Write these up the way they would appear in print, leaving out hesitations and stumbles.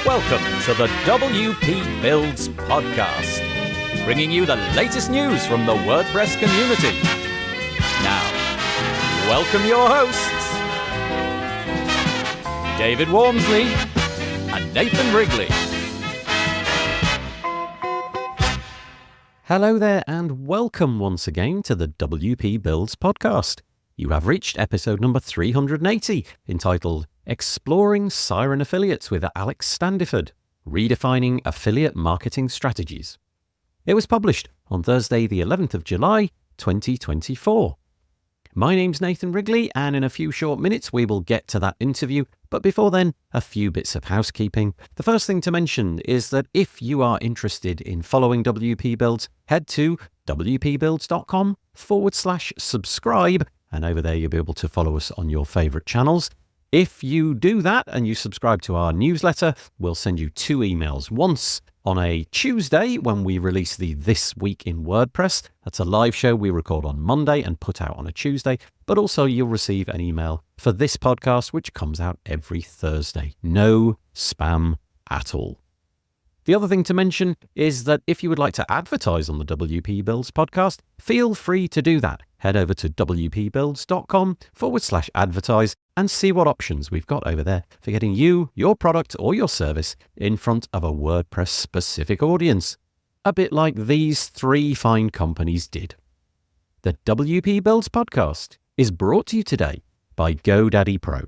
Welcome to the WP Builds podcast, bringing you the latest news from the WordPress community. Now, welcome your hosts, David Wormsley and Nathan Wrigley. Hello there, and welcome once again to the WP Builds podcast. You have reached episode number 380, entitled Exploring Siren Affiliates with Alex Standiford, Redefining Affiliate Marketing Strategies. It was published on Thursday, the 11th of July, 2024. My name's Nathan Wrigley, and in a few short minutes we will get to that interview. But before then, a few bits of housekeeping. The first thing to mention is that if you are interested in following WP Builds, head to wpbuilds.com/subscribe, and over there you'll be able to follow us on your favourite channels. If you do that and you subscribe to our newsletter, we'll send you 2 emails. Once on a Tuesday when we release the This Week in WordPress. That's a live show we record on Monday and put out on a Tuesday. But also you'll receive an email for this podcast, which comes out every Thursday. No spam at all. The other thing to mention is that if you would like to advertise on the WP Builds podcast, feel free to do that. Head over to wpbuilds.com/advertise and see what options we've got over there for getting you, your product or your service in front of a WordPress specific audience. A bit like these 3 fine companies did. The WP Builds podcast is brought to you today by GoDaddy Pro.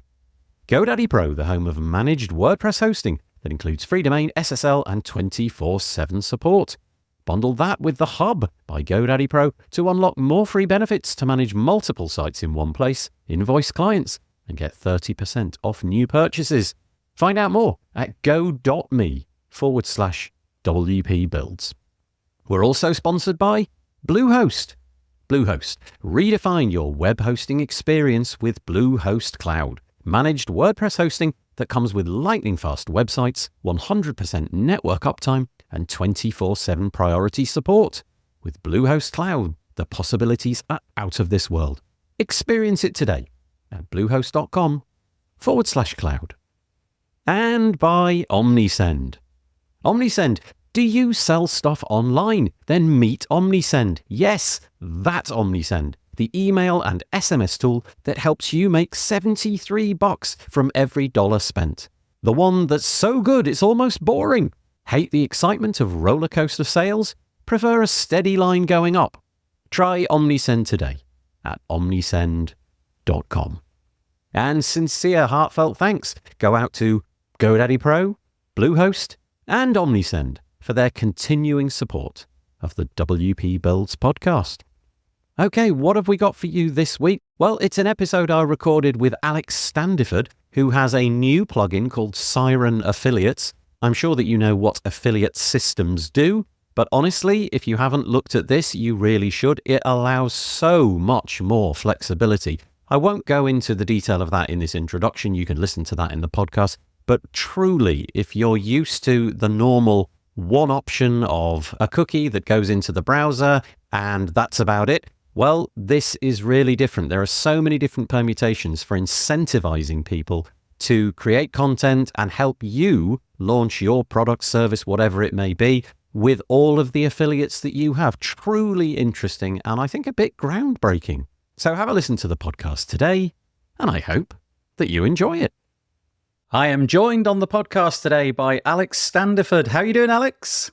GoDaddy Pro, the home of managed WordPress hosting that includes free domain, SSL, and 24/7 support. Bundle that with The Hub by GoDaddy Pro to unlock more free benefits to manage multiple sites in one place, invoice clients, and get 30% off new purchases. Find out more at go.me/WP Builds. We're also sponsored by Bluehost. Bluehost. Redefine your web hosting experience with Bluehost Cloud. Managed WordPress hosting that comes with lightning-fast websites, 100% network uptime, and 24/7 priority support. With Bluehost Cloud, the possibilities are out of this world. Experience it today at bluehost.com/cloud. And by Omnisend. Omnisend. Do you sell stuff online? Then meet Omnisend. Yes, that's Omnisend. The email and SMS tool that helps you make $73 from every dollar spent. The one that's so good it's almost boring. Hate the excitement of roller coaster sales? Prefer a steady line going up? Try Omnisend today at omnisend.com. And sincere, heartfelt thanks go out to GoDaddy Pro, Bluehost, and Omnisend for their continuing support of the WP Builds podcast. Okay, what have we got for you this week? Well, it's an episode I recorded with Alex Standiford, who has a new plugin called Siren Affiliates. I'm sure that you know what affiliate systems do, but honestly, if you haven't looked at this, you really should. It allows so much more flexibility. I won't go into the detail of that in this introduction. You can listen to that in the podcast. But truly, if you're used to the normal one option of a cookie that goes into the browser and that's about it, well, this is really different. There are so many different permutations for incentivizing people to create content and help you launch your product, service, whatever it may be, with all of the affiliates that you have. Truly interesting and I think a bit groundbreaking. So have a listen to the podcast today, and I hope that you enjoy it. I am joined on the podcast today by Alex Standiford. How are you doing, Alex?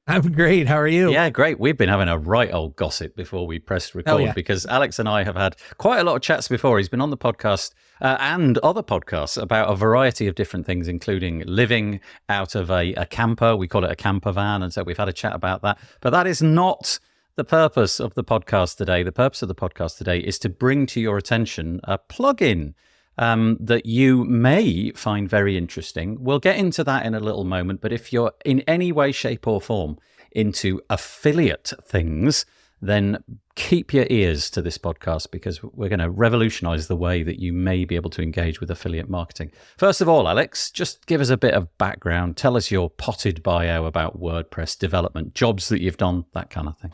I'm great. How are you? Yeah, great. We've been having a right old gossip before we pressed record because Alex and I have had quite a lot of chats before. He's been on the podcast and other podcasts about a variety of different things, including living out of a camper. We call it a camper van. And so we've had a chat about that. But that is not the purpose of the podcast today. The purpose of the podcast today is to bring to your attention a plugin that you may find very interesting. We'll get into that in a little moment, but if you're in any way, shape or form into affiliate things, then keep your ears to this podcast because we're going to revolutionize the way that you may be able to engage with affiliate marketing. First of all, Alex, just give us a bit of background. Tell us your potted bio about WordPress development, jobs that you've done, that kind of thing.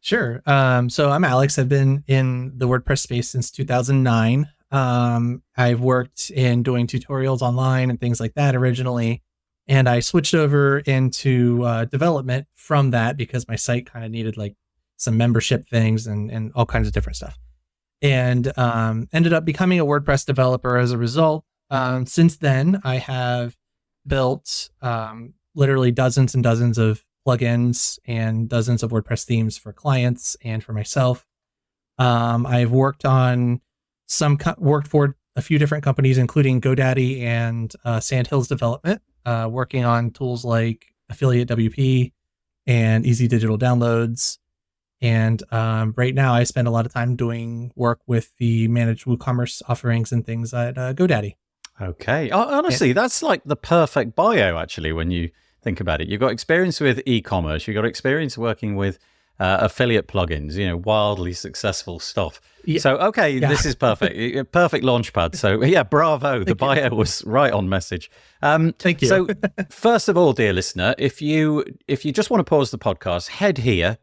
Sure. So I'm Alex. I've been in the WordPress space since 2009. I've worked in doing tutorials online and things like that originally. And I switched over into development from that because my site kind of needed like some membership things and all kinds of different stuff. And ended up becoming a WordPress developer as a result. Since then, I have built literally dozens and dozens of plugins and dozens of WordPress themes for clients and for myself. I've worked on worked for a few different companies, including GoDaddy and Sandhills Development, working on tools like Affiliate WP and Easy Digital Downloads. And right now, I spend a lot of time doing work with the managed WooCommerce offerings and things at GoDaddy. Okay. Honestly, that's like the perfect bio, actually, when you think about it. You've got experience with e-commerce. You've got experience working with affiliate plugins, wildly successful stuff. Yeah. So, okay, This is perfect. Perfect launchpad. So, yeah, bravo. The bio was right on message. Thank you. So, first of all, dear listener, if you just want to pause the podcast, head here.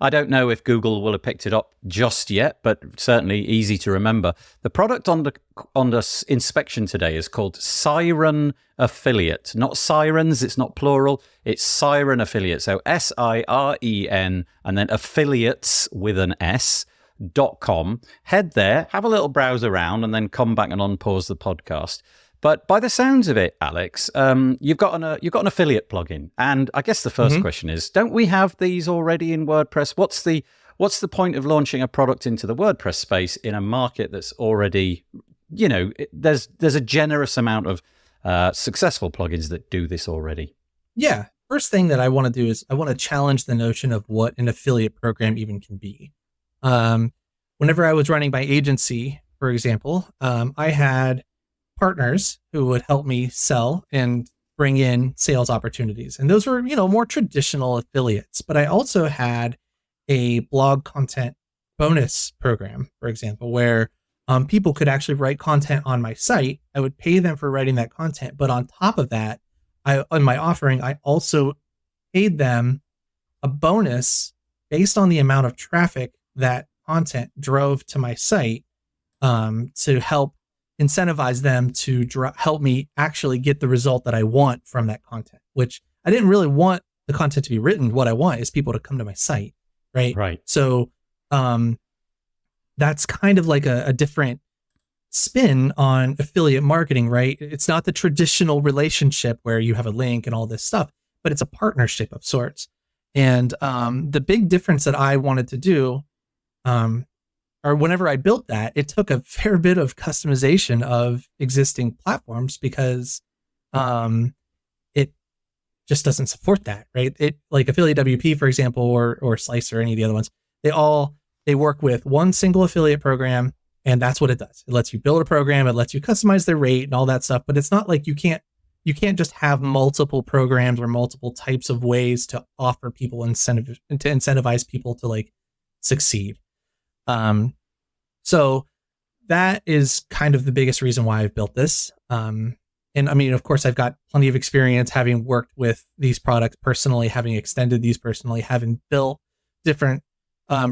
I don't know if Google will have picked it up just yet, but certainly easy to remember. The product under inspection today is called Siren Affiliate. Not sirens, it's not plural, it's Siren Affiliate. So SIREN and then affiliates with an S.com. Head there, have a little browse around, and then come back and unpause the podcast. But by the sounds of it, Alex, you've got an affiliate plugin, and I guess the first question is: don't we have these already in WordPress? What's the point of launching a product into the WordPress space in a market that's already, there's a generous amount of successful plugins that do this already? Yeah. First thing that I want to do is I want to challenge the notion of what an affiliate program even can be. Whenever I was running my agency, for example, I had partners who would help me sell and bring in sales opportunities. And those were, more traditional affiliates. But I also had a blog content bonus program, for example, where people could actually write content on my site. I would pay them for writing that content. But on top of that, on my offering, I also paid them a bonus based on the amount of traffic that content drove to my site to help incentivize them to help me actually get the result that I want from that content, which I didn't really want the content to be written. What I want is people to come to my site. Right. Right. So that's kind of like a different spin on affiliate marketing, right? It's not the traditional relationship where you have a link and all this stuff, but it's a partnership of sorts. And the big difference that I wanted to do, or whenever I built that, it took a fair bit of customization of existing platforms because it just doesn't support that, right? It like Affiliate WP, for example, or Slice or any of the other ones, they work with one single affiliate program, and that's what it does. It lets you build a program, it lets you customize the rate and all that stuff, but it's not like you can't just have multiple programs or multiple types of ways to offer people to incentivize people to like succeed. So that is kind of the biggest reason why I've built this. And I mean, of course, I've got plenty of experience having worked with these products personally, having extended these personally, having built different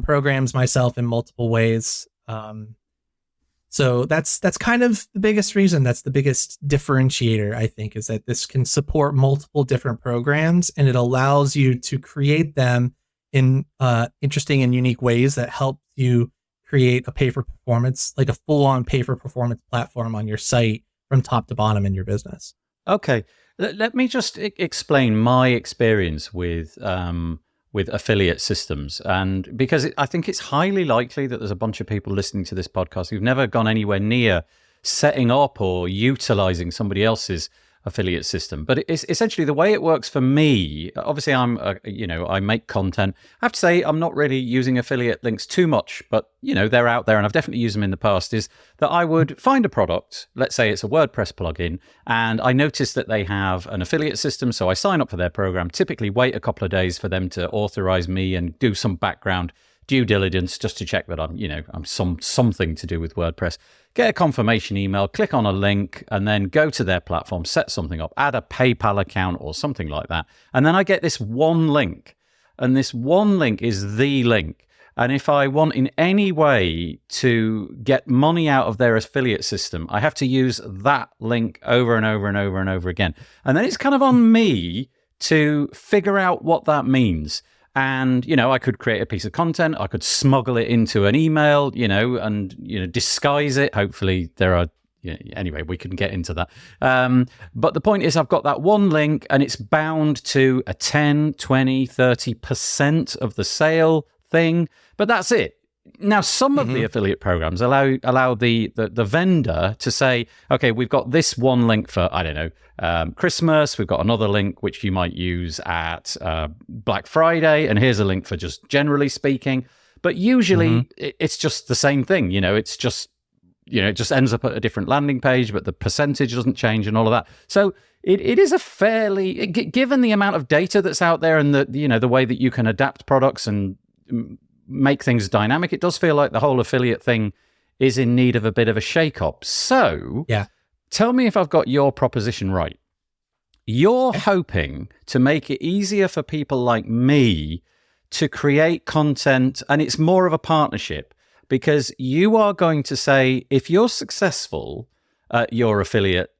programs myself in multiple ways. So that's kind of the biggest reason. That's the biggest differentiator, I think, is that this can support multiple different programs, and it allows you to create them in interesting and unique ways that help you create a pay-for-performance, like a full-on pay-for-performance platform on your site from top to bottom in your business. Okay. Let me just explain my experience with affiliate systems. And because I think it's highly likely that there's a bunch of people listening to this podcast who've never gone anywhere near setting up or utilizing somebody else's affiliate system. But it's essentially the way it works for me. Obviously, I make content. I have to say I'm not really using affiliate links too much, but they're out there, and I've definitely used them in the past. Is that I would find a product, let's say it's a WordPress plugin, and I notice that they have an affiliate system, so I sign up for their program. Typically, wait a couple of days for them to authorize me and do some background due diligence just to check that I'm something to do with WordPress. Get a confirmation email, click on a link, and then go to their platform, set something up, add a PayPal account or something like that. And then I get this one link, and this one link is the link. And if I want in any way to get money out of their affiliate system, I have to use that link over and over and over and over again. And then it's kind of on me to figure out what that means. And, you know, I could create a piece of content, I could smuggle it into an email, you know, and, you know, disguise it. Hopefully there are, anyway, we can get into that. But the point is I've got that one link and it's bound to a 10, 20, 30% of the sale thing, but that's it. Now, some of the affiliate programs allow the vendor to say, okay, we've got this one link for, I don't know, Christmas. We've got another link which you might use at Black Friday, and here's a link for just generally speaking. But usually it's just the same thing. You know, it's just, you know, it just ends up at a different landing page, but the percentage doesn't change and all of that. So it is a fairly, given the amount of data that's out there and the way that you can adapt products and make things dynamic, it does feel like the whole affiliate thing is in need of a bit of a shake-up. So tell me if I've got your proposition right. You're hoping to make it easier for people like me to create content, and it's more of a partnership, because you are going to say, if you're successful at your affiliate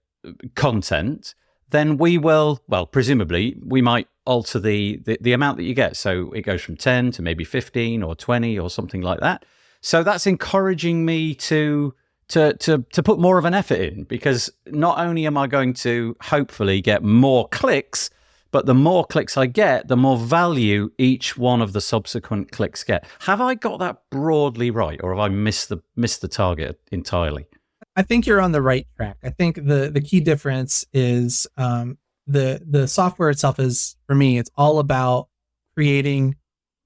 content, then we will, well, presumably, we might alter the amount that you get. So it goes from 10 to maybe 15 or 20 or something like that. So that's encouraging me to put more of an effort in, because not only am I going to hopefully get more clicks, but the more clicks I get, the more value each one of the subsequent clicks get. Have I got that broadly right, or have I missed the target entirely? I think you're on the right track. I think the key difference is the software itself is, for me, it's all about creating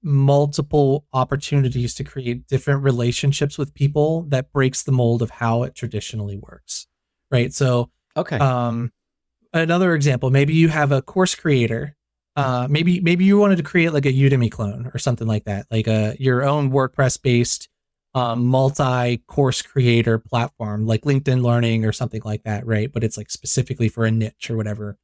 multiple opportunities to create different relationships with people that breaks the mold of how it traditionally works, right? So, okay. Another example, maybe you have a course creator. Maybe you wanted to create like a Udemy clone or something like that, like your own WordPress based multi-course creator platform, like LinkedIn Learning or something like that, right? But it's like specifically for a niche or whatever.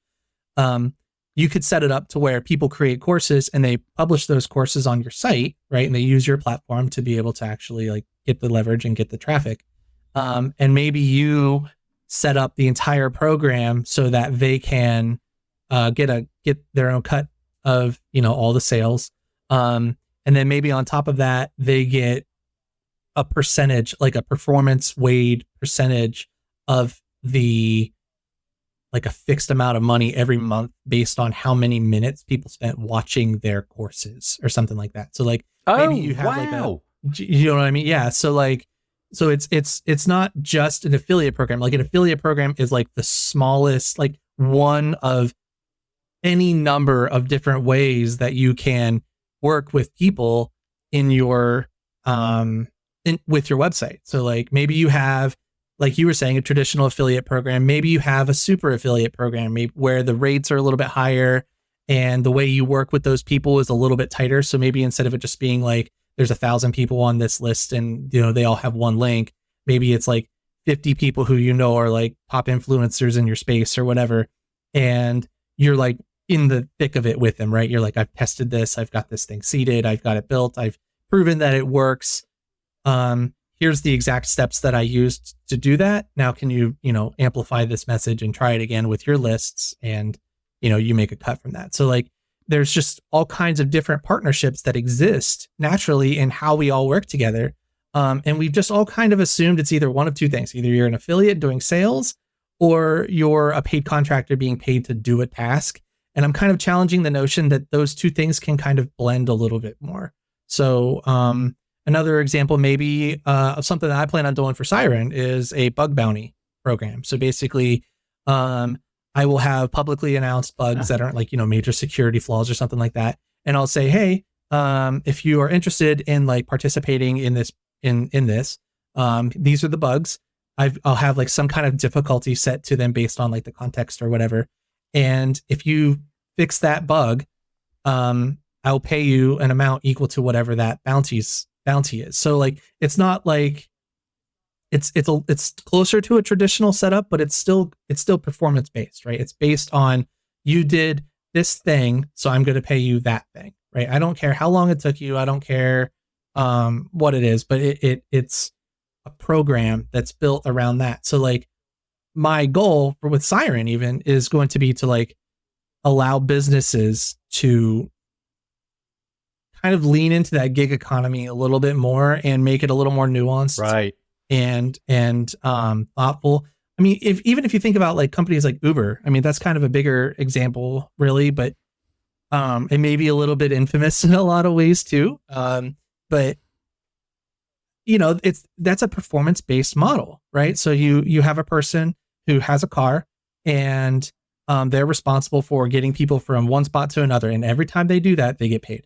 You could set it up to where people create courses and they publish those courses on your site, right? And they use your platform to be able to actually like get the leverage and get the traffic. And maybe you set up the entire program so that they can get their own cut of, you know, all the sales. And then maybe on top of that, they get a percentage, like a performance weighed percentage of the, like a fixed amount of money every month based on how many minutes people spent watching their courses or something like that. So like, maybe you have like you know what I mean? Yeah. So like, so it's not just an affiliate program. Like an affiliate program is like the smallest, like one of any number of different ways that you can work with people in your, with your website. So like maybe you have, like you were saying, a traditional affiliate program. Maybe you have a super affiliate program where the rates are a little bit higher and the way you work with those people is a little bit tighter. So maybe instead of it just being like, there's 1,000 people on this list and, you know, they all have one link, maybe it's like 50 people who, you know, are like top influencers in your space or whatever. And you're like in the thick of it with them, right? You're like, I've tested this. I've got this thing seeded. I've got it built. I've proven that it works. Here's the exact steps that I used to do that. Now, can you, you know, amplify this message and try it again with your lists? And, you know, you make a cut from that. So like, there's just all kinds of different partnerships that exist naturally in how we all work together. And we've just all kind of assumed it's either one of two things. Either you're an affiliate doing sales or you're a paid contractor being paid to do a task. And I'm kind of challenging the notion that those two things can kind of blend a little bit more. So, another example, maybe of something that I plan on doing for Siren is a bug bounty program. So basically, I will have publicly announced bugs that aren't like, you know, major security flaws or something like that. And I'll say, hey, if you are interested in like participating in this, these are the bugs. I'll have like some kind of difficulty set to them based on like the context or whatever. And if you fix that bug, I'll pay you an amount equal to whatever that bounty is. So like, it's not like it's closer to a traditional setup, but it's still performance based, right? It's based on you did this thing, so I'm going to pay you that thing, right? I don't care how long it took you. I don't care what it is, but it's a program that's built around that. So like my goal with Siren even is going to be to like allow businesses to kind of lean into that gig economy a little bit more and make it a little more nuanced, Right. and thoughtful. I mean, even if you think about like companies like Uber, I mean, that's kind of a bigger example really, but it may be a little bit infamous in a lot of ways too. But you know, that's a performance-based model, right? So you have a person who has a car, and they're responsible for getting people from one spot to another, and every time they do that, they get paid.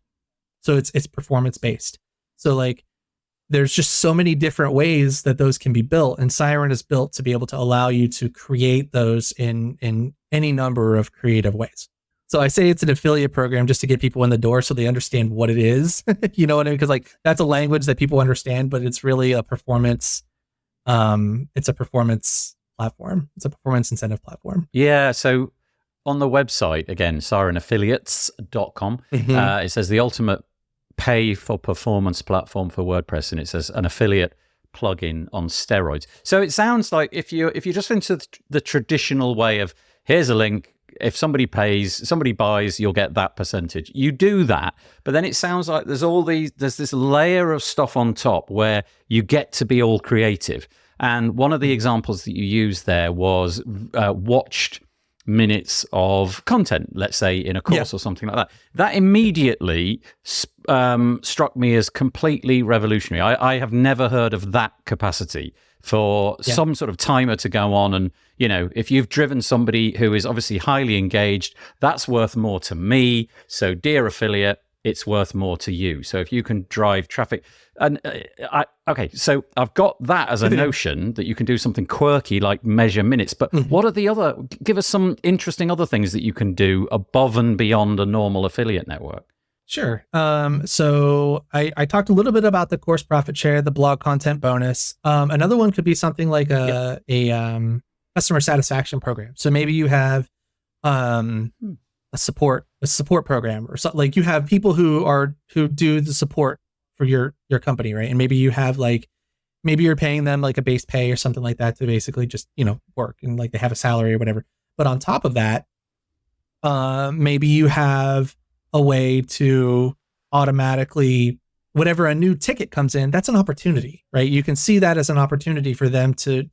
So it's performance-based. So like there's just so many different ways that those can be built, and Siren is built to be able to allow you to create those in any number of creative ways. So I say it's an affiliate program just to get people in the door so they understand what it is. You know what I mean? Because like that's a language that people understand, but it's really a performance. It's a performance platform. It's a performance incentive platform. Yeah. So on the website, again, sirenaffiliates.com, it says the ultimate pay for performance platform for WordPress, and it says an affiliate plugin on steroids. So it sounds like if you're just into the traditional way of here's a link, if somebody buys, you'll get that percentage. You do that, but then it sounds like there's this layer of stuff on top where you get to be all creative. And one of the examples that you used there was watched minutes of content, let's say in a course or something like that. That immediately struck me as completely revolutionary. I have never heard of that capacity for some sort of timer to go on. And, you know, if you've driven somebody who is obviously highly engaged, that's worth more to me. So dear affiliate, it's worth more to you. So if you can drive traffic, and so I've got that as a notion that you can do something quirky like measure minutes, but what are give us some interesting other things that you can do above and beyond a normal affiliate network? Sure. So I talked a little bit about the course profit share, the blog content bonus. Another one could be something like a customer satisfaction program. So maybe you have a support program, or something, like you have people who do the support for your company, right? And maybe you have maybe you're paying them like a base pay or something like that to basically just, you know, work, and like they have a salary or whatever. But on top of that, maybe you have a way to automatically, whenever a new ticket comes in, that's an opportunity, right? You can see that as an opportunity for them to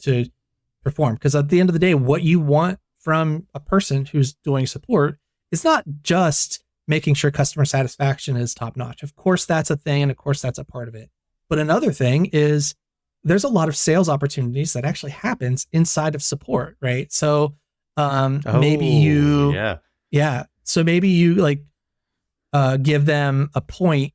perform. Because at the end of the day, what you want from a person who's doing support is not just making sure customer satisfaction is top notch. Of course, that's a thing. And of course, that's a part of it. But another thing is there's a lot of sales opportunities that actually happens inside of support, right? So maybe you, so maybe you like, give them a point,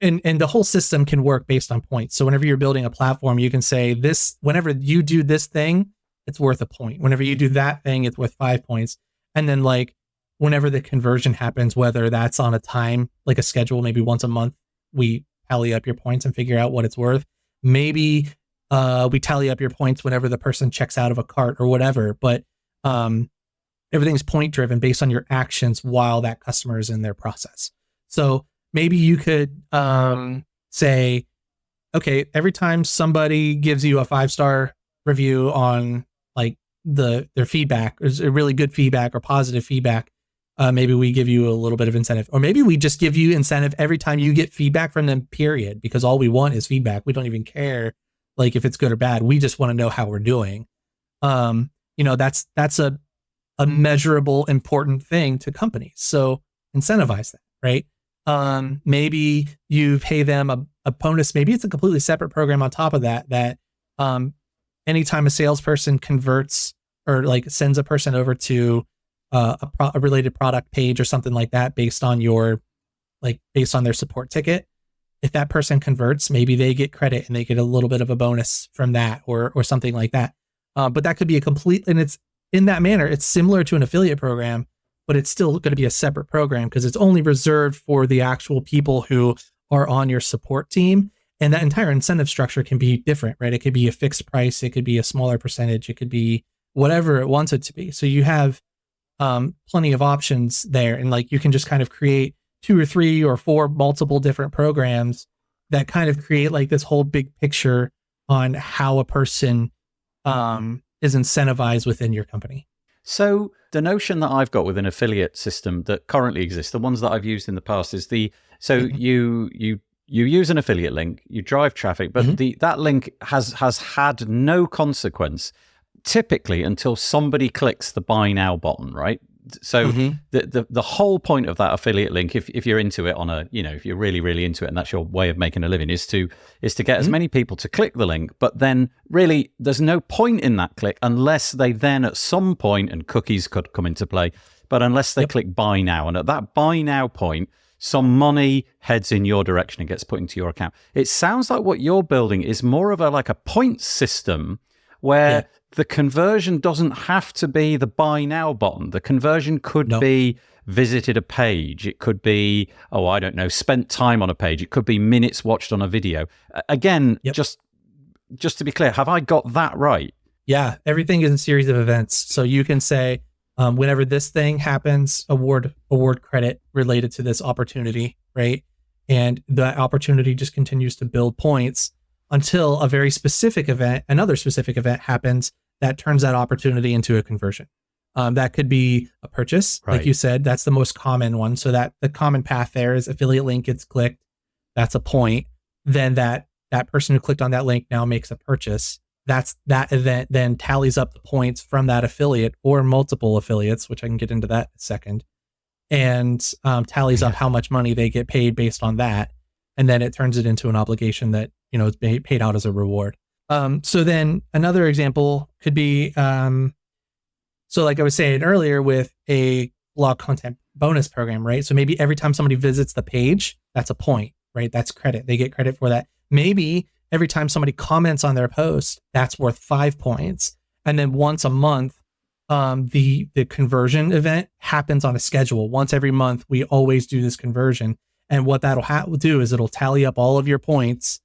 and the whole system can work based on points. So whenever you're building a platform, you can say this, whenever you do this thing, it's worth a point. Whenever you do that thing, it's worth 5 points. And then like whenever the conversion happens, whether that's on a time, like a schedule, maybe once a month, we tally up your points and figure out what it's worth. Maybe we tally up your points whenever the person checks out of a cart or whatever. But everything's point driven based on your actions while that customer is in their process. So maybe you could say, okay, every time somebody gives you a 5-star review on like their feedback, or a really good feedback or positive feedback, maybe we give you a little bit of incentive, or maybe we just give you incentive every time you get feedback from them, period, because all we want is feedback. We don't even care like if it's good or bad. We just want to know how we're doing. You know, that's a measurable, important thing to companies. So incentivize that, right? Maybe you pay them a bonus. Maybe it's a completely separate program on top of that, anytime a salesperson converts or like sends a person over to a related product page or something like that, based on their support ticket, if that person converts, maybe they get credit and they get a little bit of a bonus from that, or something like that. But that could be and it's in that manner, it's similar to an affiliate program, but it's still going to be a separate program because it's only reserved for the actual people who are on your support team. And that entire incentive structure can be different, right? It could be a fixed price. It could be a smaller percentage. It could be whatever it wants it to be. So you have plenty of options there. And like, you can just kind of create 2 or 3 or 4 multiple different programs that kind of create like this whole big picture on how a person is incentivized within your company. So the notion that I've got with an affiliate system that currently exists, the ones that I've used in the past, is you use an affiliate link, you drive traffic, but that link has had no consequence typically until somebody clicks the buy now button, right? So the whole point of that affiliate link, if you're into it if you're really, really into it and that's your way of making a living, is to get as many people to click the link. But then really there's no point in that click unless they then at some point, and cookies could come into play, but unless they click buy now. And at that buy now point, some money heads in your direction and gets put into your account. It sounds like what you're building is more of a points system where the conversion doesn't have to be the buy now button. The conversion could be visited a page. It could be, spent time on a page. It could be minutes watched on a video. Again, just to be clear, have I got that right? Yeah, everything is a series of events. So you can say, whenever this thing happens, award credit related to this opportunity, right? And that opportunity just continues to build points until a very specific event, another specific event happens that turns that opportunity into a conversion. That could be a purchase, like you said. That's the most common one. So that the common path there is affiliate link gets clicked. That's a point. Then that person who clicked on that link now makes a purchase. That event then tallies up the points from that affiliate or multiple affiliates, which I can get into that in a second, and tallies up how much money they get paid based on that. And then it turns it into an obligation that, is paid out as a reward. So then another example could be, so like I was saying earlier with a blog content bonus program, right? So maybe every time somebody visits the page, that's a point, right? That's credit. They get credit for that. Maybe every time somebody comments on their post, that's worth 5 points. And then once a month, the conversion event happens on a schedule. Once every month, we always do this conversion. And what that'll do is it'll tally up all of your points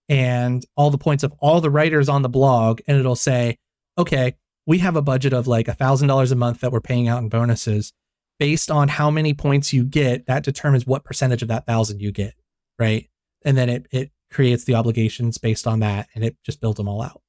and all the points of all the writers on the blog. And it'll say, okay, we have a budget of like $1,000 a month that we're paying out in bonuses. Based on how many points you get, that determines what percentage of that 1,000 you get, right? And then it creates the obligations based on that, and it just builds them all out.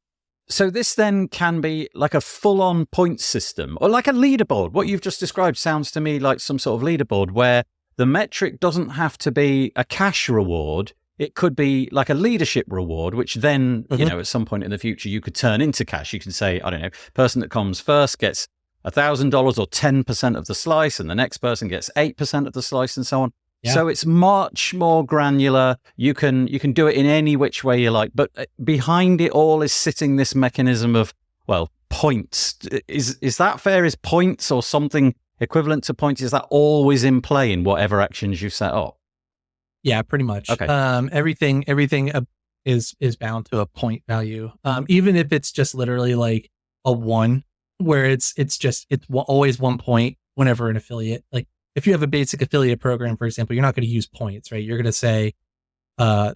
So this then can be like a full-on point system or like a leaderboard. What you've just described sounds to me like some sort of leaderboard where the metric doesn't have to be a cash reward. It could be like a leadership reward, which then, at some point in the future, you could turn into cash. You can say, I don't know, person that comes first gets $1,000 or 10% of the slice, and the next person gets 8% of the slice, and so on. Yeah. So it's much more granular. You can do it in any which way you like, but behind it all is sitting this mechanism of, points. Is that fair? Is points or something equivalent to points? Is that always in play in whatever actions you set up? Yeah, pretty much. Okay. Everything is bound to a point value. Even if it's just literally like a 1, where it's always 1 point whenever an affiliate, like if you have a basic affiliate program, for example, you're not going to use points, right? You're going to say, the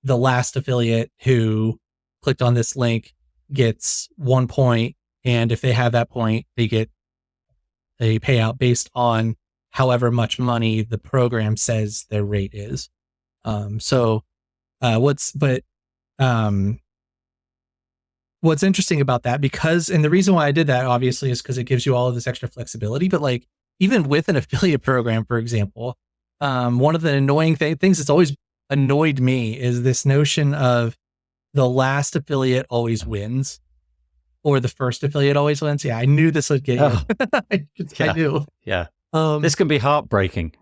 last affiliate who clicked on this link gets 1 point. And if they have that point, they get a payout based on however much money the program says their rate is. What's interesting about that, and the reason why I did that obviously is because it gives you all of this extra flexibility, but like even with an affiliate program, for example, one of the annoying things that's always annoyed me is this notion of the last affiliate always wins or the first affiliate always wins. Yeah, I knew this would get you. I knew. Yeah. This can be heartbreaking.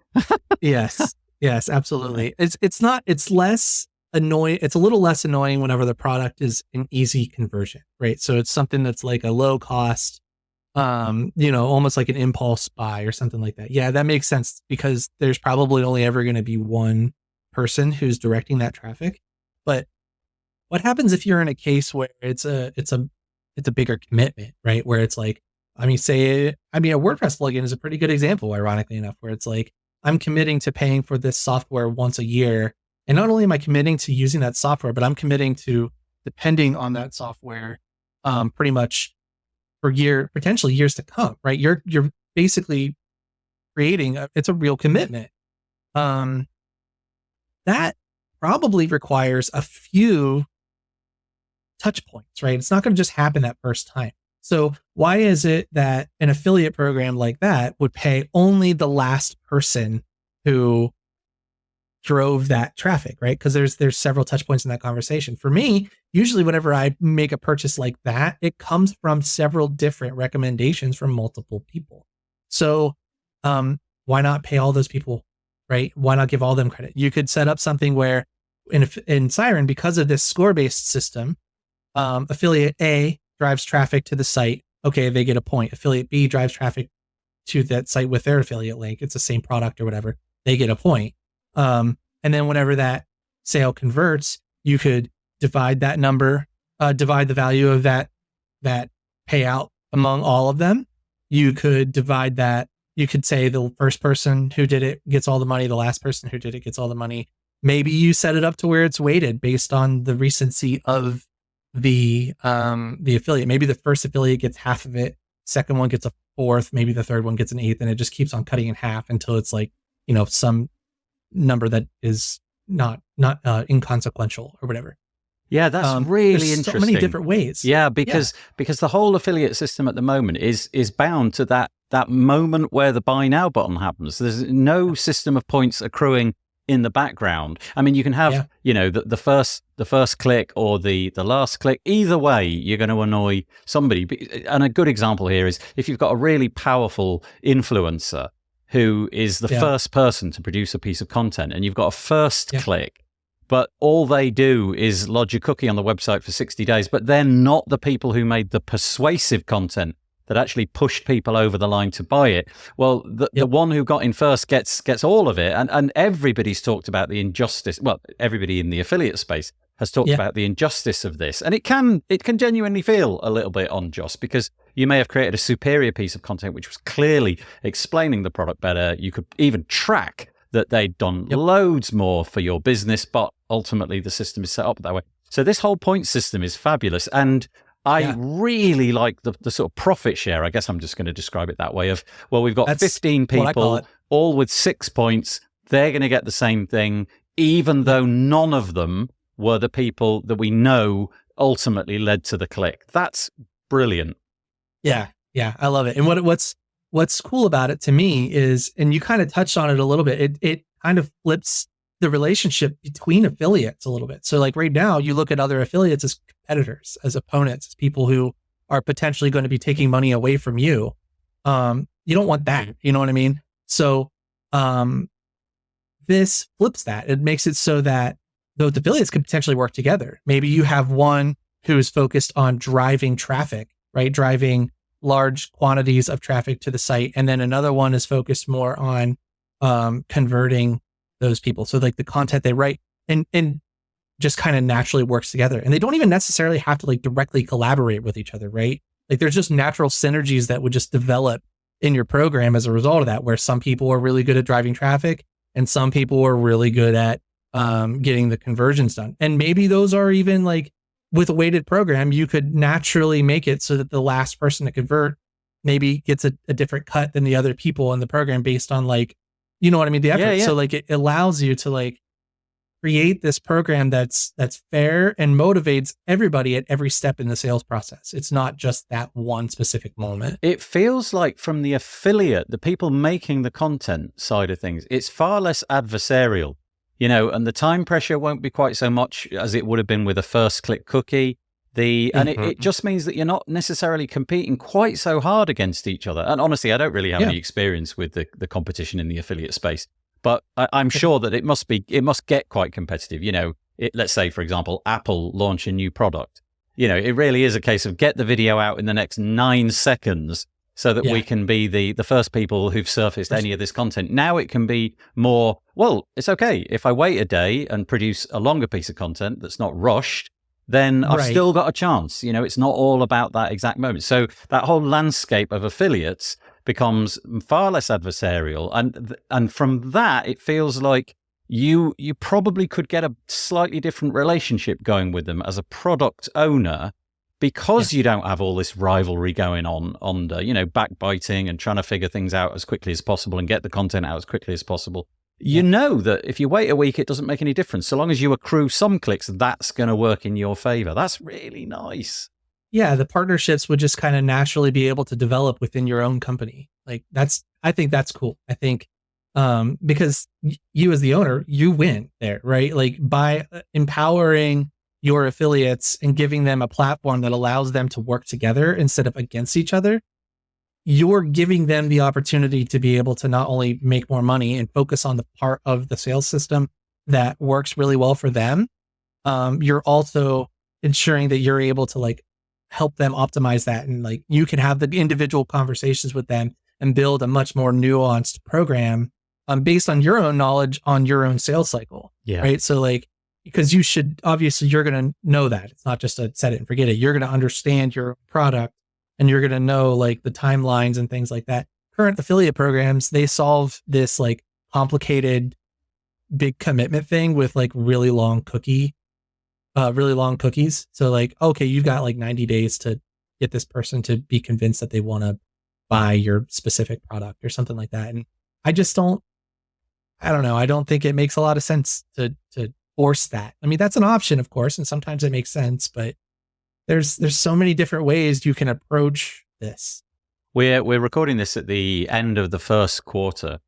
Yes, absolutely. It's less annoying. It's a little less annoying whenever the product is an easy conversion, right? So it's something that's like a low cost, almost like an impulse buy or something like that. Yeah, that makes sense because there's probably only ever going to be one person who's directing that traffic. But what happens if you're in a case where it's a bigger commitment, right? Where it's like, a WordPress plugin is a pretty good example, ironically enough, where it's like, I'm committing to paying for this software once a year. And not only am I committing to using that software, but I'm committing to depending on that software pretty much for potentially years to come, right? You're basically creating it's a real commitment. That probably requires a few touch points, right? It's not going to just happen that first time. So why is it that an affiliate program like that would pay only the last person who drove that traffic, right? Because there's several touch points in that conversation. For me, usually whenever I make a purchase like that, it comes from several different recommendations from multiple people. So why not pay all those people, right? Why not give all them credit? You could set up something where in Siren, because of this score-based system, affiliate A drives traffic to the site. Okay, they get a point. Affiliate B drives traffic to that site with their affiliate link. It's the same product or whatever. They get a point. And then whenever that sale converts, you could divide that number, divide the value of that payout among all of them. You could divide that. You could say the first person who did it gets all the money. The last person who did it gets all the money. Maybe you set it up to where it's weighted based on the recency of the affiliate. Maybe the first affiliate gets half of it. Second one gets a fourth. Maybe the third one gets an eighth, and it just keeps on cutting in half until it's like, some number that is not inconsequential or whatever. Yeah, that's really interesting. So many different ways. Yeah, because the whole affiliate system at the moment is bound to that moment where the buy now button happens. There's no system of points accruing in the background. I mean, you can have the first click or the last click. Either way, you're going to annoy somebody. And a good example here is if you've got a really powerful influencer who is the first person to produce a piece of content, and you've got a first click, but all they do is lodge a cookie on the website for 60 days, but they're not the people who made the persuasive content that actually pushed people over the line to buy it. Well, the one who got in first gets all of it. And everybody's talked about the injustice. Well, everybody in the affiliate space has talked about the injustice of this. And it can genuinely feel a little bit unjust, because you may have created a superior piece of content which was clearly explaining the product better. You could even track that they'd done loads more for your business, but ultimately the system is set up that way. So this whole point system is fabulous. And I really like the sort of profit share. I guess I'm just going to describe it that way of, well, we've got 15 people, all with 6 points. They're going to get the same thing, even though none of them were the people that we know ultimately led to the click. That's brilliant. Yeah. I love it. And what's cool about it to me is, and you kind of touched on it a little bit, it kind of flips the relationship between affiliates a little bit. So like right now, you look at other affiliates as competitors, as opponents, as people who are potentially going to be taking money away from you. You don't want that. You know what I mean? So this flips that. It makes it so that those affiliates could potentially work together. Maybe you have one who is focused on driving traffic, right? Driving large quantities of traffic to the site. And then another one is focused more on converting those people. So like the content they write and just kind of naturally works together. And they don't even necessarily have to like directly collaborate with each other, right? Like there's just natural synergies that would just develop in your program as a result of that, where some people are really good at driving traffic and some people are really good at getting the conversions done. And maybe those are even like, with a weighted program, you could naturally make it so that the last person to convert maybe gets a different cut than the other people in the program based on like, you know what I mean? The effort. Yeah. So like it allows you to like create this program that's fair and motivates everybody at every step in the sales process. It's not just that one specific moment. It feels like from the affiliate, the people making the content side of things, it's far less adversarial. And the time pressure won't be quite so much as it would have been with a first click cookie. And it just means that you're not necessarily competing quite so hard against each other. And honestly, I don't really have any experience with the competition in the affiliate space, but I'm sure that it must get quite competitive. Let's say, for example, Apple launch a new product. It really is a case of get the video out in the next 9 seconds so that we can be the first people who've surfaced any of this content. Now it can be more, well, it's okay. If I wait a day and produce a longer piece of content that's not rushed, then I've still got a chance. It's not all about that exact moment. So that whole landscape of affiliates becomes far less adversarial. And from that, it feels like you probably could get a slightly different relationship going with them as a product owner, because you don't have all this rivalry going on under, backbiting and trying to figure things out as quickly as possible and get the content out as quickly as possible. you know that if you wait a week, it doesn't make any difference. So long as you accrue some clicks, that's going to work in your favor. That's really nice. Yeah, the partnerships would just kind of naturally be able to develop within your own company. Like I think that's cool. I think because you as the owner, you win there, right? Like by empowering your affiliates and giving them a platform that allows them to work together instead of against each other, you're giving them the opportunity to be able to not only make more money and focus on the part of the sales system that works really well for them. You're also ensuring that you're able to like help them optimize that. And like, you can have the individual conversations with them and build a much more nuanced program based on your own knowledge on your own sales cycle. Yeah. Right. So like, because you're going to know that it's not just a set it and forget it. You're going to understand your product and you're going to know like the timelines and things like that. Current affiliate programs, they solve this like complicated, big commitment thing with like really long cookies. So like, okay, you've got like 90 days to get this person to be convinced that they want to buy your specific product or something like that. And I don't know. I don't think it makes a lot of sense to force that. I mean, that's an option, of course, and sometimes it makes sense, but there's so many different ways you can approach this. We're recording this at the end of the first quarter,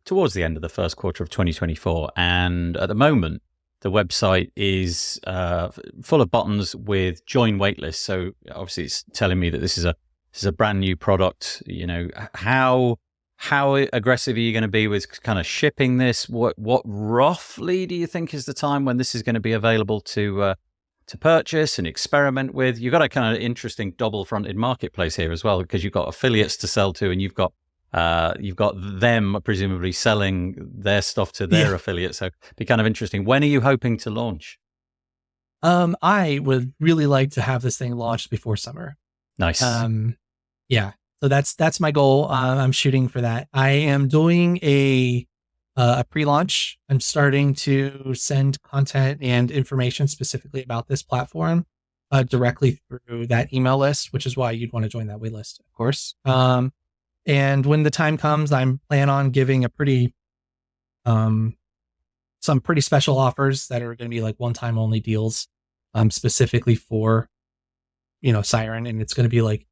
towards the end of the first quarter of 2024, and at the moment, the website is full of buttons with join waitlist. So obviously, it's telling me that this is a brand new product. You know, how aggressive are you going to be with kind of shipping this? What roughly do you think is the time when this is going to be available to purchase and experiment with? You've got a kind of interesting double-fronted marketplace here as well, because you've got affiliates to sell to, and you've got them presumably selling their stuff to their affiliates. So it'd be kind of interesting. When are you hoping to launch? I would really like to have this thing launched before summer. Nice. Yeah. So that's my goal. I'm shooting for that. I am doing a pre-launch. I'm starting to send content and information specifically about this platform directly through that email list, which is why you'd want to join that wait list, of course. And when the time comes, I'm plan on giving some pretty special offers that are going to be like one-time only deals, specifically for, Siren. And it's going to be like,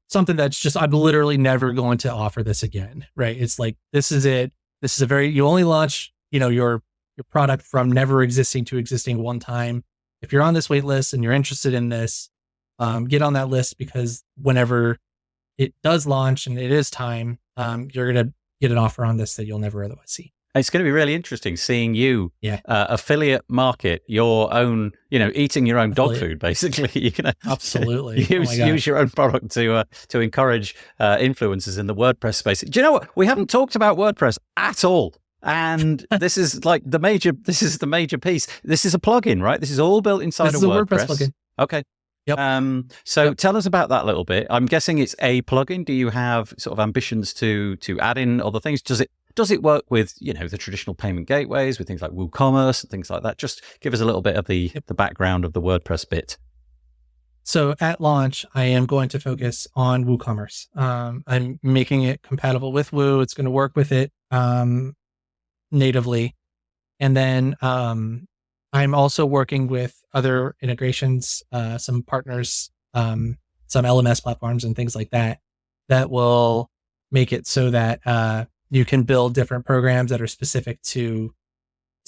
something that's just, I'm literally never going to offer this again. Right. It's like, this is it. This is you only launch, your product from never existing to existing one time. If you're on this wait list and you're interested in this, get on that list, because whenever it does launch and it is time, you're going to get an offer on this that you'll never otherwise see. It's going to be really interesting seeing you affiliate market your own, eating your own dog food, basically. You're going to absolutely use your own product to encourage influencers in the WordPress space. Do you know what? We haven't talked about WordPress at all. And this is like the major piece. This is a plugin, right? This is all built inside of WordPress. This is a WordPress plugin. Okay. Yep. So tell us about that a little bit. I'm guessing it's a plugin. Do you have sort of ambitions to add in other things? Does it work with, the traditional payment gateways, with things like WooCommerce and things like that? Just give us a little bit of the background of the WordPress bit. So at launch, I am going to focus on WooCommerce. I'm making it compatible with Woo. It's going to work with it natively. And then I'm also working with other integrations, some partners, some LMS platforms and things like that will make it so that you can build different programs that are specific to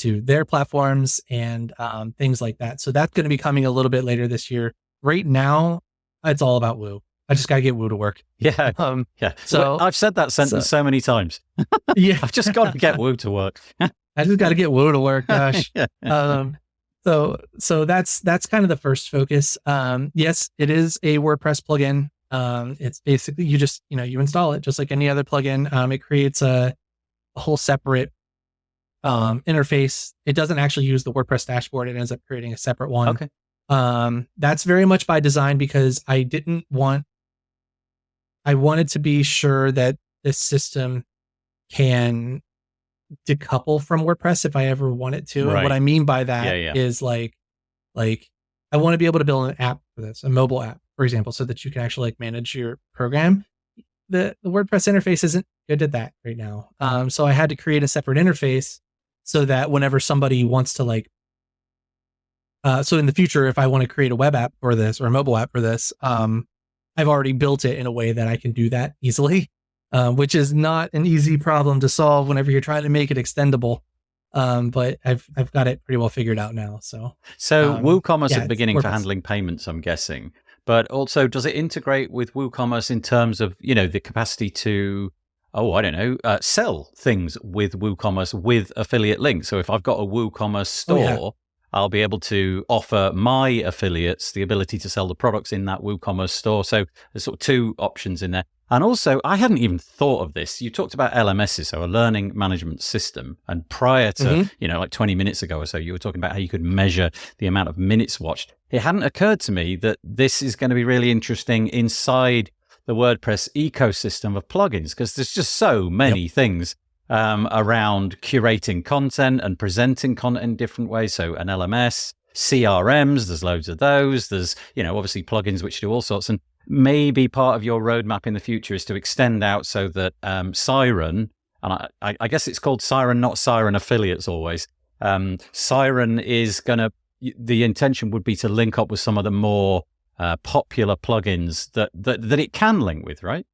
their platforms and things like that. So that's going to be coming a little bit later this year. Right now, it's all about Woo. I just got to get Woo to work. Yeah. So I've said that sentence so many times. Yeah. I've just got to get Woo to work. I just got to get Woo to work. Gosh. So that's kind of the first focus. Yes, it is a WordPress plugin. It's basically, you just, you install it just like any other plugin. It creates a whole separate interface. It doesn't actually use the WordPress dashboard. It ends up creating a separate one. Okay. That's very much by design, because I wanted to be sure that this system can decouple from WordPress if I ever want it to. Right. And what I mean by that is like I want to be able to build an app for this, a mobile app, for example, so that you can actually like manage your program. the WordPress interface isn't good at that right now. So I had to create a separate interface so that whenever somebody wants to like, so in the future, if I want to create a web app for this or a mobile app for this, I've already built it in a way that I can do that easily, which is not an easy problem to solve whenever you're trying to make it extendable. But I've got it pretty well figured out now. So WooCommerce yeah, at the beginning for WordPress. handling payments, I'm guessing. But also, does it integrate with WooCommerce in terms of, the capacity to, sell things with WooCommerce with affiliate links? So if I've got a WooCommerce store, I'll be able to offer my affiliates the ability to sell the products in that WooCommerce store. So there's sort of two options in there. And also, I hadn't even thought of this. You talked about LMSs, so a learning management system. And prior to, like 20 minutes ago or so, you were talking about how you could measure the amount of minutes watched. It hadn't occurred to me that this is going to be really interesting inside the WordPress ecosystem of plugins, because there's just so many things around curating content and presenting content in different ways. So an LMS, CRMs, there's loads of those. There's, obviously plugins which do all sorts. And maybe part of your roadmap in the future is to extend out so that Siren, and I guess it's called Siren, not Siren Affiliates always. Siren is going to, the intention would be to link up with some of the more popular plugins that it can link with, right?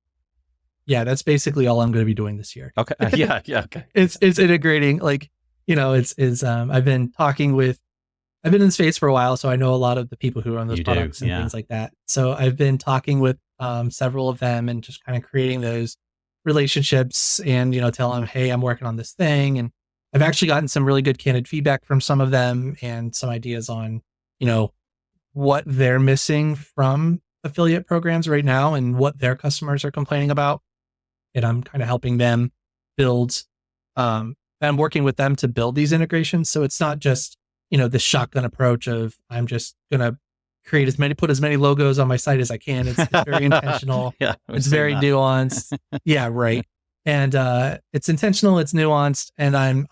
Yeah, that's basically all I'm going to be doing this year. Okay. Okay. It's integrating, like, I've been in the space for a while, so I know a lot of the people who run those products and things like that. So I've been talking with several of them and just kind of creating those relationships and, telling them, hey, I'm working on this thing. And I've actually gotten some really good candid feedback from some of them and some ideas on, what they're missing from affiliate programs right now and what their customers are complaining about. And I'm kind of helping them build, I'm working with them to build these integrations. So it's not just, this shotgun approach of I'm just going to put as many logos on my site as I can. It's very intentional. It's very nuanced. Yeah. Right. And, it's intentional, it's nuanced. And I'm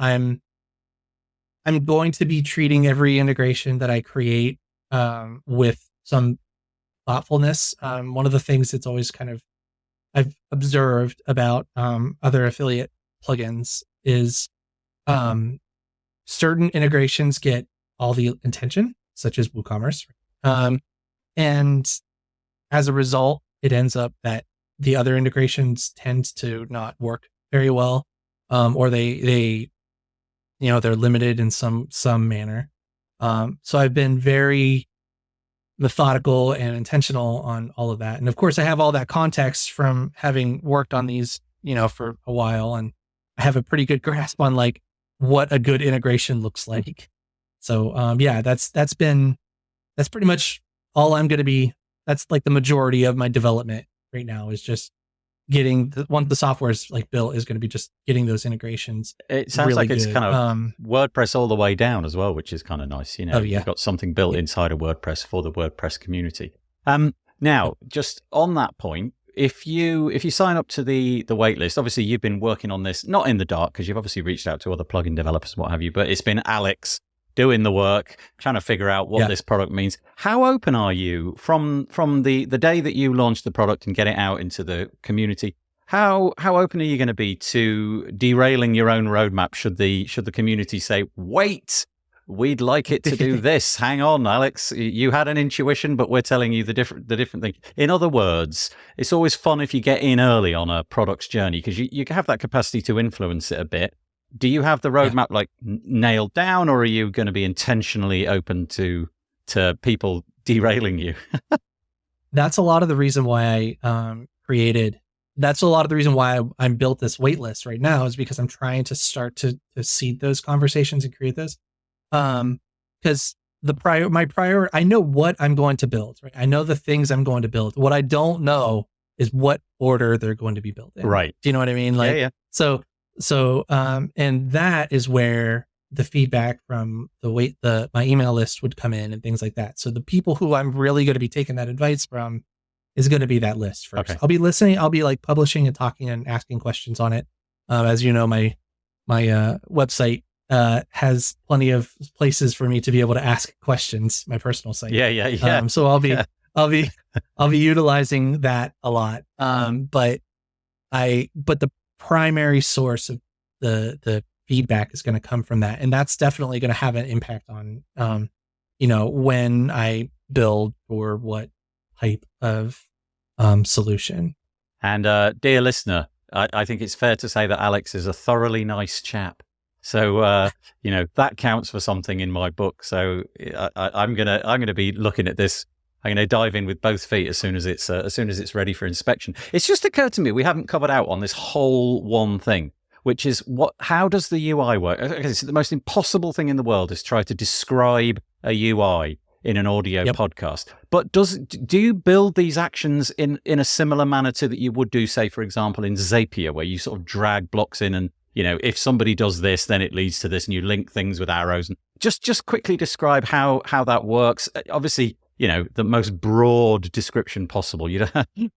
going to be treating every integration that I create, with some thoughtfulness. One of the things that's always kind of I've observed about other affiliate plugins is certain integrations get all the attention, such as WooCommerce, and as a result, it ends up that the other integrations tend to not work very well, or they're limited in some manner. So I've been very methodical and intentional on all of that. And of course I have all that context from having worked on these, for a while, and I have a pretty good grasp on like what a good integration looks like. So, that's pretty much all I'm going to be. That's like the majority of my development right now is just getting once the software is like built is going to be just getting those integrations. It sounds really like it's good. kind of WordPress all the way down as well, which is kind of nice. You've got something built inside of WordPress for the WordPress community. Now, just on that point, if you sign up to the waitlist, obviously you've been working on this not in the dark because you've obviously reached out to other plugin developers and what have you, but it's been Alex doing the work, trying to figure out what this product means. How open are you from the day that you launch the product and get it out into the community? How open are you going to be to derailing your own roadmap should the community say, wait, we'd like it to do this. Hang on, Alex, you had an intuition, but we're telling you the different thing. In other words, it's always fun if you get in early on a product's journey because you have that capacity to influence it a bit. Do you have the roadmap nailed down, or are you going to be intentionally open to people derailing you? That's a lot of the reason why that's a lot of the reason why I'm built this wait list right now, is because I'm trying to start to seed those conversations and create those. Because I know what I'm going to build, right? I know the things I'm going to build. What I don't know is what order they're going to be built in. Right. Do you know what I mean? Like, So, and that is where the feedback from my email list would come in and things like that. So the people who I'm really going to be taking that advice from is going to be that list first. Okay. I'll be listening. I'll be like publishing and talking and asking questions on it. As you know, my website has plenty of places for me to be able to ask questions. My personal site. Yeah. So I'll be utilizing that a lot. But But the primary source of the feedback is going to come from that. And that's definitely going to have an impact on, when I build for what type of solution. And dear listener, I think it's fair to say that Alex is a thoroughly nice chap. So that counts for something in my book. So I'm gonna be looking at this. I'm gonna dive in with both feet as soon as it's ready for inspection. It's just occurred to me we haven't covered out on this whole one thing, which is how does the UI work? It's the most impossible thing in the world is try to describe a UI in an audio podcast. But do you build these actions in a similar manner to that you would do, say, for example, in Zapier, where you sort of drag blocks in and, if somebody does this, then it leads to this, and you link things with arrows? And just quickly describe how that works. Obviously, the most broad description possible. I'm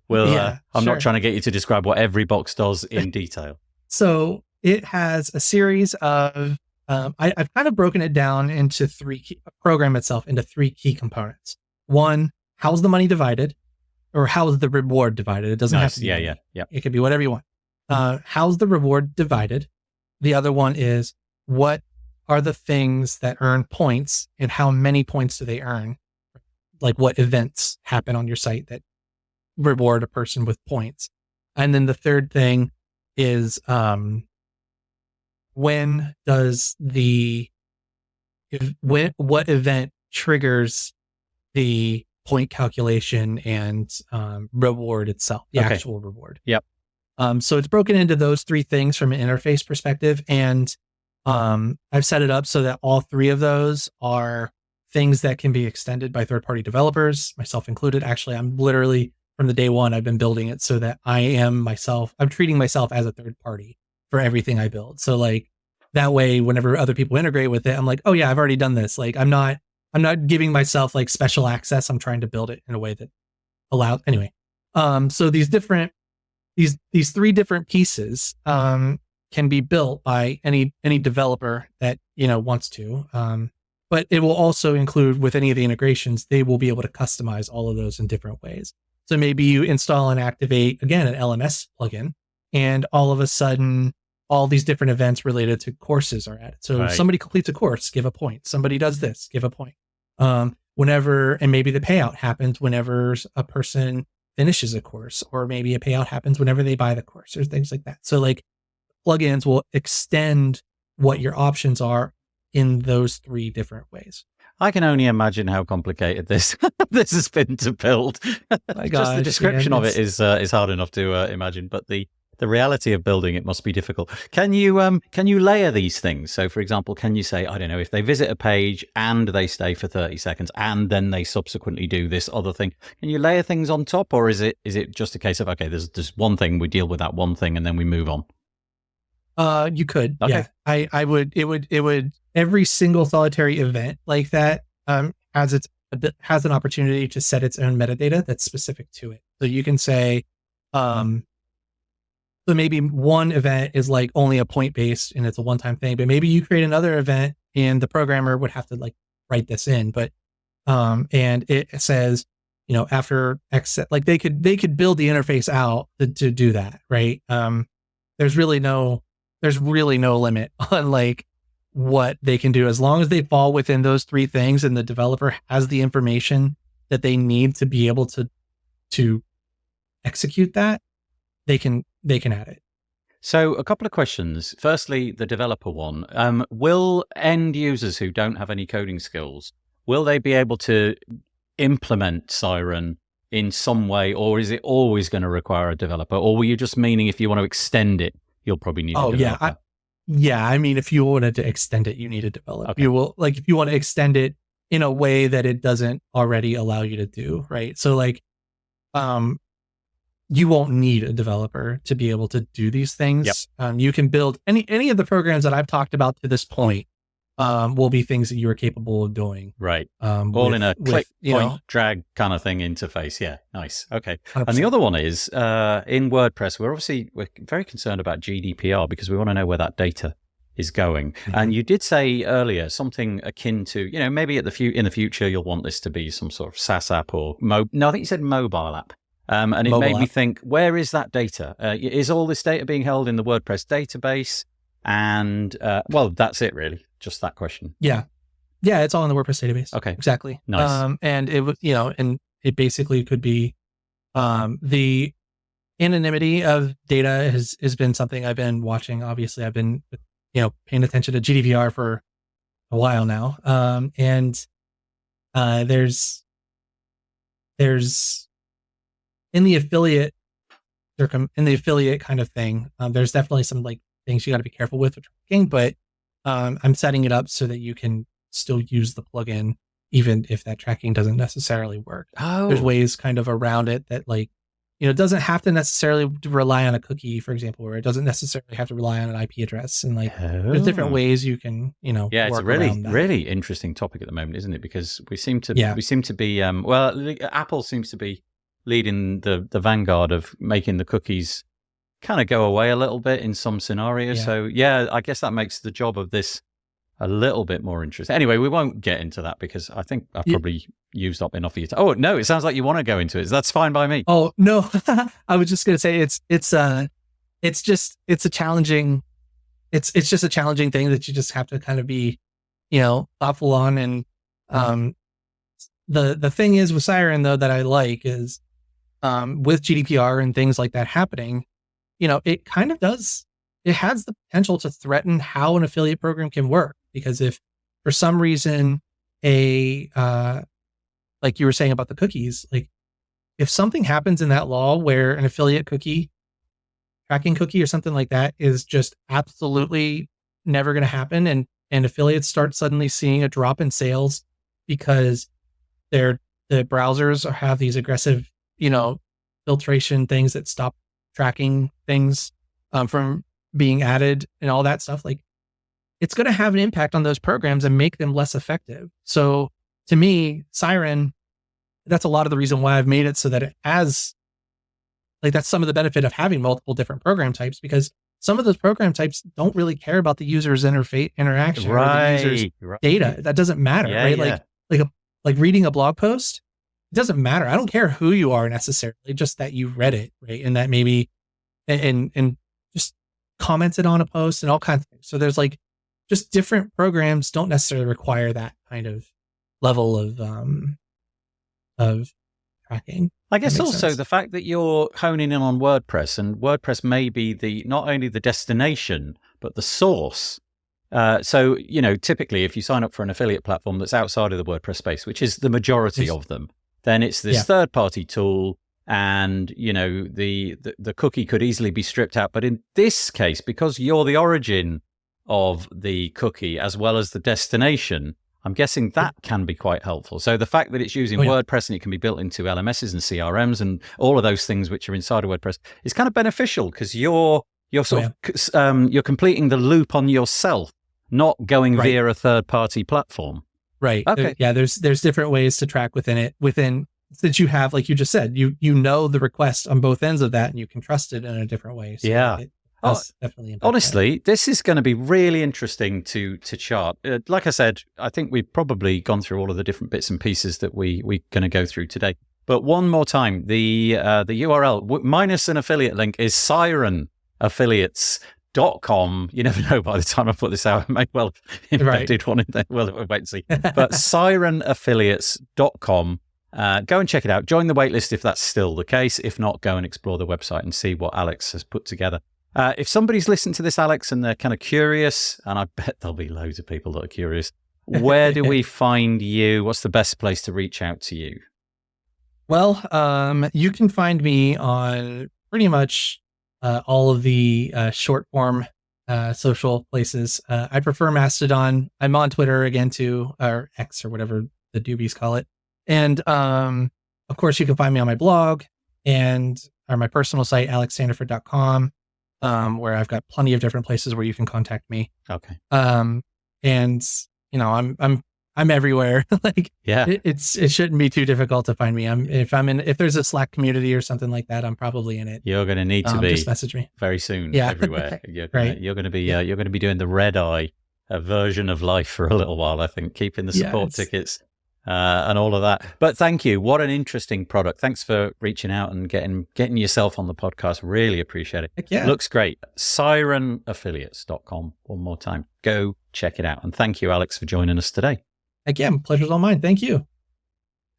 not trying to get you to describe what every box does in detail. So it has a series of, I've kind of broken it down into three key components. One, how's the money divided, or how's the reward divided? It doesn't have to be. Yeah. It could be whatever you want. How's the reward divided? The other one is, what are the things that earn points, and how many points do they earn? Like, what events happen on your site that reward a person with points? And then the third thing is, when does what event triggers the point calculation and reward itself, the actual reward? Yep. So it's broken into those three things from an interface perspective, and I've set it up so that all three of those are things that can be extended by third-party developers, myself included. Actually, I'm literally, from the day one, I've been building it so that I'm treating myself as a third party for everything I build. So like that way, whenever other people integrate with it, I'm like, oh yeah, I've already done this. Like I'm not giving myself like special access. I'm trying to build it in a way that allows, anyway. So these three different pieces, can be built by any developer that, wants to, but it will also include, with any of the integrations, they will be able to customize all of those in different ways. So maybe you install and activate, again, an LMS plugin, and all of a sudden, all these different events related to courses are added. So if somebody completes a course, give a point. Somebody does this, give a point. And maybe the payout happens whenever a person finishes a course, or maybe a payout happens whenever they buy the course, or things like that. So like plugins will extend what your options are in those three different ways. I can only imagine how complicated this has been to build. Just the description of it is hard enough to imagine, but the reality of building it must be difficult. Can you layer these things? So, for example, can you say, I don't know, if they visit a page and they stay for 30 seconds and then they subsequently do this other thing, can you layer things on top, or is it just a case of, okay, there's one thing, we deal with that one thing and then we move on? You could. Okay. Yeah. It would every single solitary event like that has an opportunity to set its own metadata that's specific to it. So you can say, so maybe one event is like only a point based and it's a one-time thing, but maybe you create another event and the programmer would have to like write this in, but and it says, after X, like they could build the interface out to do that, right? There's really no limit on like what they can do, as long as they fall within those three things and the developer has the information that they need to be able to execute that, they can add it. So a couple of questions. Firstly, the developer one. Will end users who don't have any coding skills, will they be able to implement Siren in some way, or is it always going to require a developer? Or were you just meaning if you want to extend it, you'll probably need a developer? I mean, if you wanted to extend it, you need a developer. Okay. You will, like, if you want to extend it in a way that it doesn't already allow you to do, right? So like, you won't need a developer to be able to do these things. Yep. You can build any of the programs that I've talked about to this point, will be things that you are capable of doing. Right. All in a click, point, drag kind of thing interface. Yeah. Nice. Okay. 100%. And the other one is, in WordPress, we're very concerned about GDPR because we want to know where that data is going. Mm-hmm. And you did say earlier something akin to, maybe in the future, you'll want this to be some sort of SaaS app or I think you said mobile app. And it Mobile made me app. think, where is that data? Is all this data being held in the WordPress database? And well, that's it really. Just that question. Yeah. Yeah, it's all in the WordPress database. Okay. Exactly. Nice. And it was, and it basically could be the anonymity of data has been something I've been watching. Obviously, I've been, paying attention to GDPR for a while now. And there's in the affiliate kind of thing, there's definitely some like things you got to be careful with tracking, but I'm setting it up so that you can still use the plugin even if that tracking doesn't necessarily work. There's ways kind of around it that like, it doesn't have to necessarily rely on a cookie, for example, or it doesn't necessarily have to rely on an IP address. And like, there's different ways you can, yeah, it's work a really, around that. really interesting topic at the moment, isn't it? Because we seem to be, Apple seems to be leading the vanguard of making the cookies kind of go away a little bit in some scenarios. Yeah. So yeah, I guess that makes the job of this a little bit more interesting. Anyway, we won't get into that because I think I've probably used up enough of your time. Oh no, it sounds like you want to go into it. That's fine by me. Oh no, I was just gonna say it's just a challenging thing that you just have to kind of be, thoughtful on. And the thing is with Siren though that I like is with GDPR and things like that happening, it kind of it has the potential to threaten how an affiliate program can work. Because if for some reason like you were saying about the cookies, like if something happens in that law where an affiliate cookie, tracking cookie or something like that is just absolutely never going to happen, and affiliates start suddenly seeing a drop in sales because the browsers have these aggressive, filtration things that stop tracking things from being added and all that stuff, like it's going to have an impact on those programs and make them less effective. So to me, Siren, that's a lot of the reason why I've made it so that it has, like, that's some of the benefit of having multiple different program types, because some of those program types don't really care about the user's interface interaction or the user's data. That doesn't matter, right? Yeah. Like reading a blog post, it doesn't matter. I don't care who you are necessarily, just that you read it, right? And that maybe and just commented on a post and all kinds of things. So there's like just different programs don't necessarily require that kind of level of tracking. I guess also the fact that you're honing in on WordPress, and WordPress may be not only the destination, but the source. So, typically if you sign up for an affiliate platform that's outside of the WordPress space, which is the majority of them, then it's this third-party tool, and, the cookie could easily be stripped out. But in this case, because you're the origin of the cookie as well as the destination, I'm guessing that can be quite helpful. So the fact that it's using WordPress and it can be built into LMSs and CRMs and all of those things which are inside of WordPress is kind of beneficial, because you're you're completing the loop on yourself, not going via a third-party platform. Right. Okay. There's different ways to track within it. Since you have, like you just said, you know the request on both ends of that, and you can trust it in a different way. So it does definitely impact honestly, this is going to be really interesting to chart. Like I said, I think we've probably gone through all of the different bits and pieces that we're going to go through today. But one more time, the URL minus an affiliate link is sirenaffiliates.com. You never know, by the time I put this out, I may well have embedded one in there. Well, we'll wait and see. But sirenaffiliates.com. Go and check it out. Join the waitlist if that's still the case. If not, go and explore the website and see what Alex has put together. If somebody's listened to this, Alex, and they're kind of curious, and I bet there'll be loads of people that are curious, where do we find you? What's the best place to reach out to you? Well, you can find me on pretty much all of the short form social places. I prefer Mastodon. I'm on Twitter again too, or X or whatever the doobies call it. And of course, you can find me on my blog or my personal site, alexstandiford.com, where I've got plenty of different places where you can contact me. Okay. And I'm everywhere. It shouldn't be too difficult to find me. If there's a Slack community or something like that, I'm probably in it. You're going to need to be just message me very soon. Yeah. Everywhere. You're going to be doing the red eye version of life for a little while. I think keeping the support tickets and all of that. But thank you. What an interesting product. Thanks for reaching out and getting yourself on the podcast. Really appreciate it. Heck yeah. Looks great. SirenAffiliates.com. One more time. Go check it out. And thank you, Alex, for joining us today. Again, pleasure's all mine. Thank you.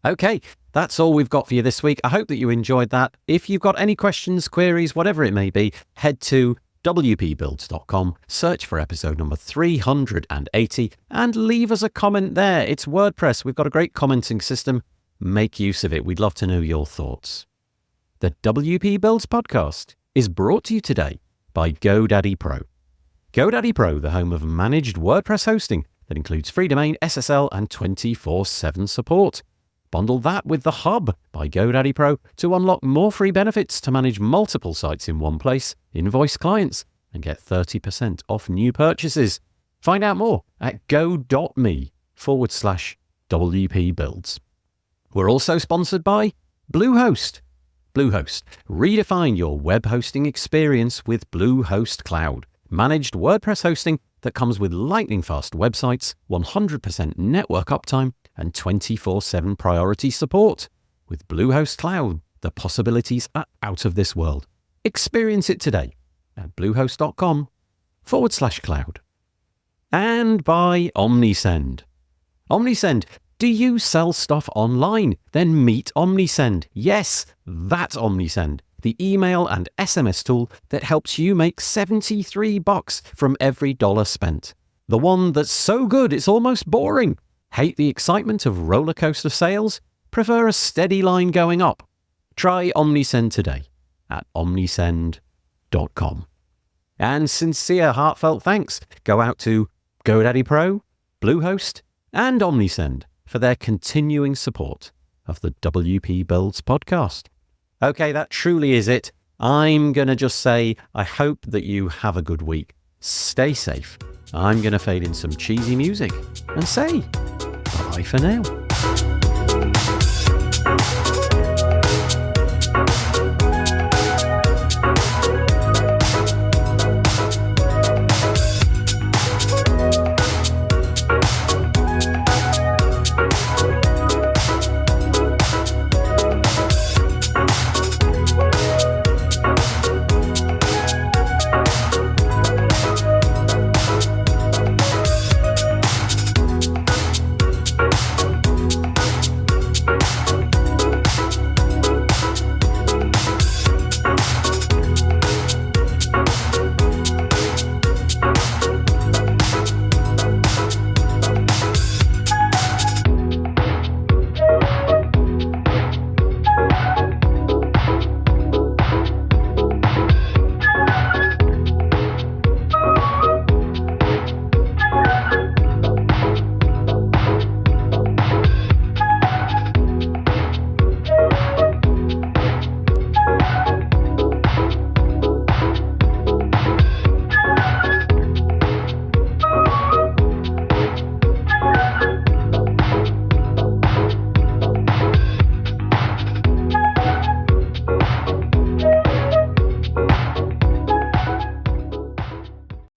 Okay, that's all we've got for you this week. I hope that you enjoyed that. If you've got any questions, queries, whatever it may be, head to wpbuilds.com, search for episode number 380, and leave us a comment there. It's WordPress. We've got a great commenting system. Make use of it. We'd love to know your thoughts. The WP Builds podcast is brought to you today by GoDaddy Pro. GoDaddy Pro, the home of managed WordPress hosting that includes free domain, SSL, and 24/7 support. Bundle that with the Hub by GoDaddy Pro to unlock more free benefits to manage multiple sites in one place, invoice clients, and get 30% off new purchases. Find out more at go.me/WP Builds. We're also sponsored by Bluehost. Bluehost. Redefine your web hosting experience with Bluehost Cloud. Managed WordPress hosting that comes with lightning-fast websites, 100% network uptime, and 24/7 priority support. With Bluehost Cloud, the possibilities are out of this world. Experience it today at bluehost.com/cloud. And by OmniSend. OmniSend. Do you sell stuff online? Then meet OmniSend. Yes, that's OmniSend, the email and SMS tool that helps you make $73 from every dollar spent. The one that's so good it's almost boring. Hate the excitement of roller coaster sales? Prefer a steady line going up? Try OmniSend today at omnisend.com. And sincere, heartfelt thanks go out to GoDaddy Pro, Bluehost, and OmniSend for their continuing support of the WP Builds podcast. Okay, that truly is it. I'm going to just say, I hope that you have a good week. Stay safe. I'm going to fade in some cheesy music and say bye for now.